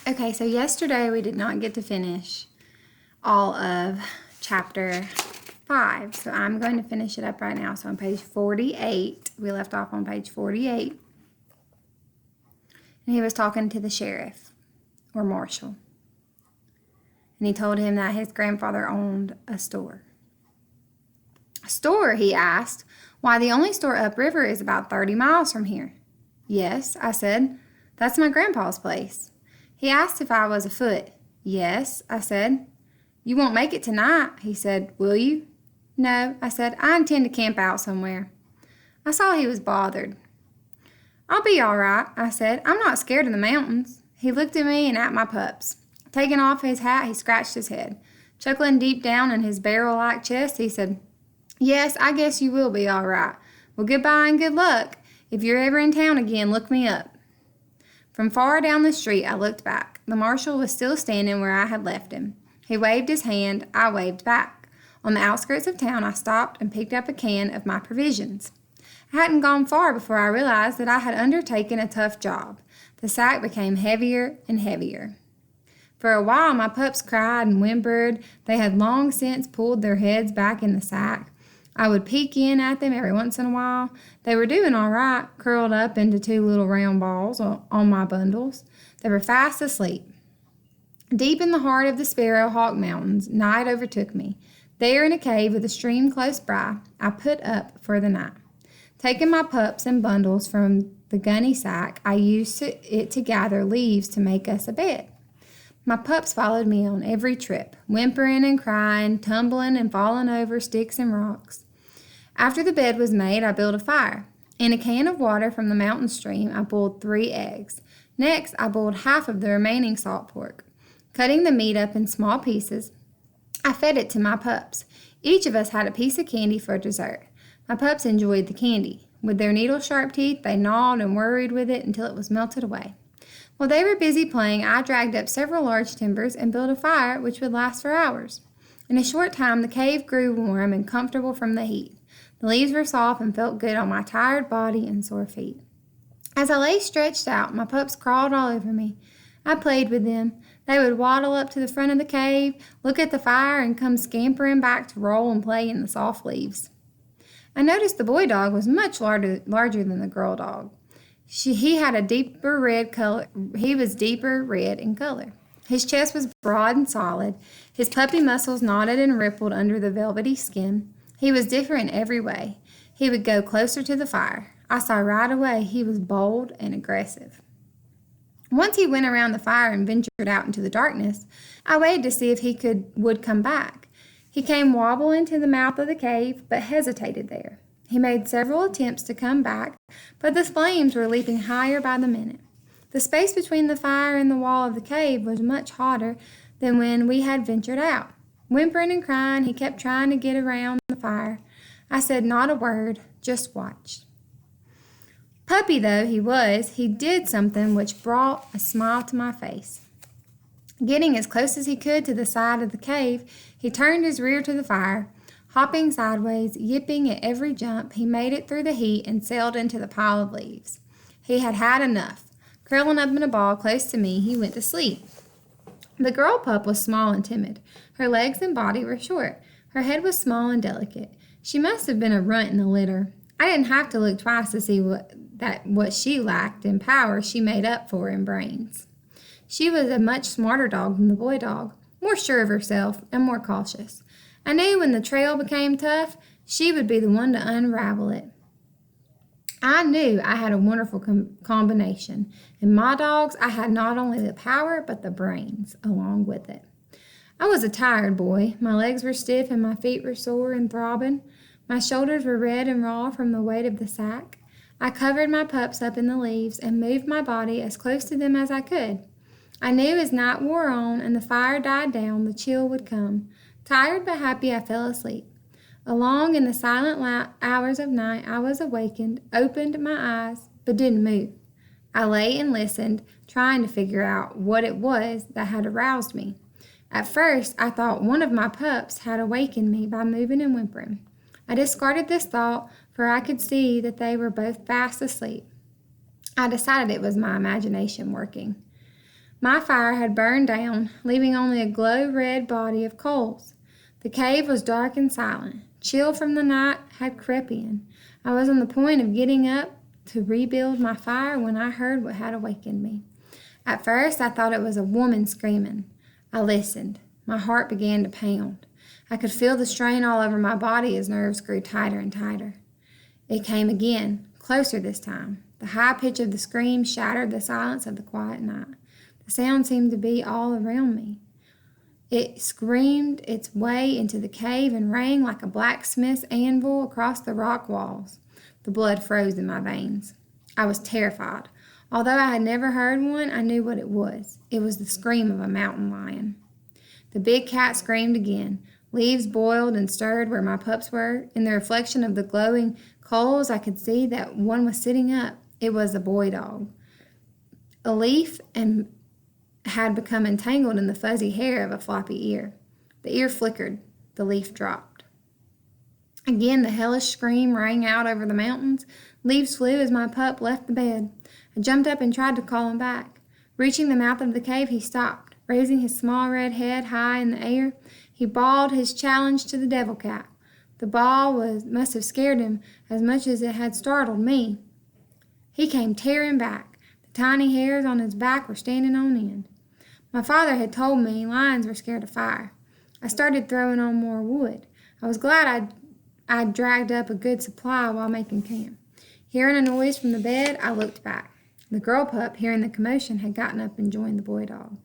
Okay, so yesterday we did not get to finish all of chapter 5. So I'm going to finish it up right now. So on page 48, we left off on page 48. And he was talking to the sheriff or marshal. And he told him that his grandfather owned a store. A store, he asked. Why, the only store upriver is about 30 miles from here. Yes, I said. That's my grandpa's place. He asked if I was afoot. Yes, I said. You won't make it tonight, he said. Will you? No, I said. I intend to camp out somewhere. I saw he was bothered. I'll be all right, I said. I'm not scared of the mountains. He looked at me and at my pups. Taking off his hat, he scratched his head. Chuckling deep down in his barrel-like chest, he said, Yes, I guess you will be all right. Well, goodbye and good luck. If you're ever in town again, look me up. From far down the street, I looked back. The marshal was still standing where I had left him. He waved his hand. I waved back. On the outskirts of town, I stopped and picked up a can of my provisions. I hadn't gone far before I realized that I had undertaken a tough job. The sack became heavier and heavier. For a while, my pups cried and whimpered. They had long since pulled their heads back in the sack. I would peek in at them every once in a while. They were doing all right, curled up into two little round balls on my bundles. They were fast asleep. Deep in the heart of the Sparrowhawk Mountains, night overtook me. There in a cave with a stream close by, I put up for the night. Taking my pups and bundles from the gunny sack, I used it to gather leaves to make us a bed. My pups followed me on every trip, whimpering and crying, tumbling and falling over sticks and rocks. After the bed was made, I built a fire. In a can of water from the mountain stream, I boiled 3 eggs. Next, I boiled half of the remaining salt pork. Cutting the meat up in small pieces, I fed it to my pups. Each of us had a piece of candy for dessert. My pups enjoyed the candy. With their needle-sharp teeth, they gnawed and worried with it until it was melted away. While they were busy playing, I dragged up several large timbers and built a fire which would last for hours. In a short time, the cave grew warm and comfortable from the heat. The leaves were soft and felt good on my tired body and sore feet. As I lay stretched out, my pups crawled all over me. I played with them. They would waddle up to the front of the cave, look at the fire, and come scampering back to roll and play in the soft leaves. I noticed the boy dog was much larger than the girl dog. He had a deeper red color. He was deeper red in color. His chest was broad and solid. His puppy muscles nodded and rippled under the velvety skin. He was different in every way. He would go closer to the fire. I saw right away he was bold and aggressive. Once he went around the fire and ventured out into the darkness, I waited to see if he would come back. He came wobbling to the mouth of the cave, but hesitated there. He made several attempts to come back, but the flames were leaping higher by the minute. The space between the fire and the wall of the cave was much hotter than when we had ventured out. Whimpering and crying, he kept trying to get around the fire. I said not a word, just watched. Puppy though he was, he did something which brought a smile to my face. Getting as close as he could to the side of the cave, he turned his rear to the fire. Hopping sideways, yipping at every jump, he made it through the heat and sailed into the pile of leaves. He had had enough. Curling up in a ball close to me, he went to sleep. The girl pup was small and timid. Her legs and body were short. Her head was small and delicate. She must have been a runt in the litter. I didn't have to look twice to see what she lacked in power she made up for in brains. She was a much smarter dog than the boy dog, more sure of herself and more cautious. I knew when the trail became tough, she would be the one to unravel it. I knew I had a wonderful combination. In my dogs, I had not only the power, but the brains along with it. I was a tired boy. My legs were stiff and my feet were sore and throbbing. My shoulders were red and raw from the weight of the sack. I covered my pups up in the leaves and moved my body as close to them as I could. I knew as night wore on and the fire died down, the chill would come. Tired but happy, I fell asleep. Along in the silent hours of night, I was awakened, opened my eyes, but didn't move. I lay and listened, trying to figure out what it was that had aroused me. At first, I thought one of my pups had awakened me by moving and whimpering. I discarded this thought, for I could see that they were both fast asleep. I decided it was my imagination working. My fire had burned down, leaving only a glow-red body of coals. The cave was dark and silent. Chill from the night had crept in. I was on the point of getting up to rebuild my fire when I heard what had awakened me. At first, I thought it was a woman screaming. I listened. My heart began to pound. I could feel the strain all over my body as nerves grew tighter and tighter. It came again, closer this time. The high pitch of the scream shattered the silence of the quiet night. The sound seemed to be all around me. It screamed its way into the cave and rang like a blacksmith's anvil across the rock walls. The blood froze in my veins. I was terrified. Although I had never heard one, I knew what it was. It was the scream of a mountain lion. The big cat screamed again. Leaves boiled and stirred where my pups were. In the reflection of the glowing coals, I could see that one was sitting up. It was a boy dog. A leaf and had become entangled in the fuzzy hair of a floppy ear. The ear flickered. The leaf dropped. Again, the hellish scream rang out over the mountains. Leaves flew as my pup left the bed. I jumped up and tried to call him back. Reaching the mouth of the cave, he stopped. Raising his small red head high in the air, he bawled his challenge to the devil cat. The bawl must have scared him as much as it had startled me. He came tearing back. The tiny hairs on his back were standing on end. My father had told me lions were scared of fire. I started throwing on more wood. I was glad I'd dragged up a good supply while making camp. Hearing a noise from the bed, I looked back. The girl pup, hearing the commotion, had gotten up and joined the boy dog.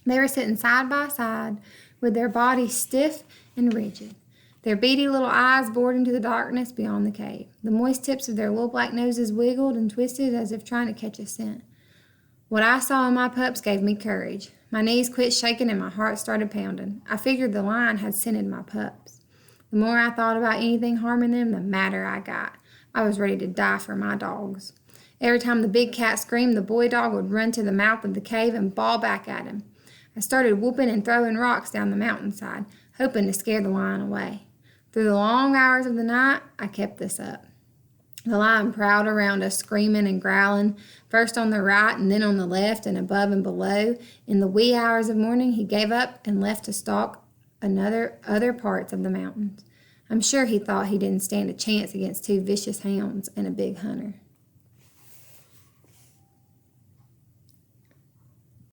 They were sitting side by side with their bodies stiff and rigid. Their beady little eyes bored into the darkness beyond the cave. The moist tips of their little black noses wiggled and twisted as if trying to catch a scent. What I saw in my pups gave me courage. My knees quit shaking and my heart started pounding. I figured the lion had scented my pups. The more I thought about anything harming them, the madder I got. I was ready to die for my dogs. Every time the big cat screamed, the boy dog would run to the mouth of the cave and bawl back at him. I started whooping and throwing rocks down the mountainside, hoping to scare the lion away. Through the long hours of the night, I kept this up. The lion prowled around us, screaming and growling, first on the right and then on the left and above and below. In the wee hours of morning, he gave up and left to stalk other parts of the mountains. I'm sure he thought he didn't stand a chance against two vicious hounds and a big hunter.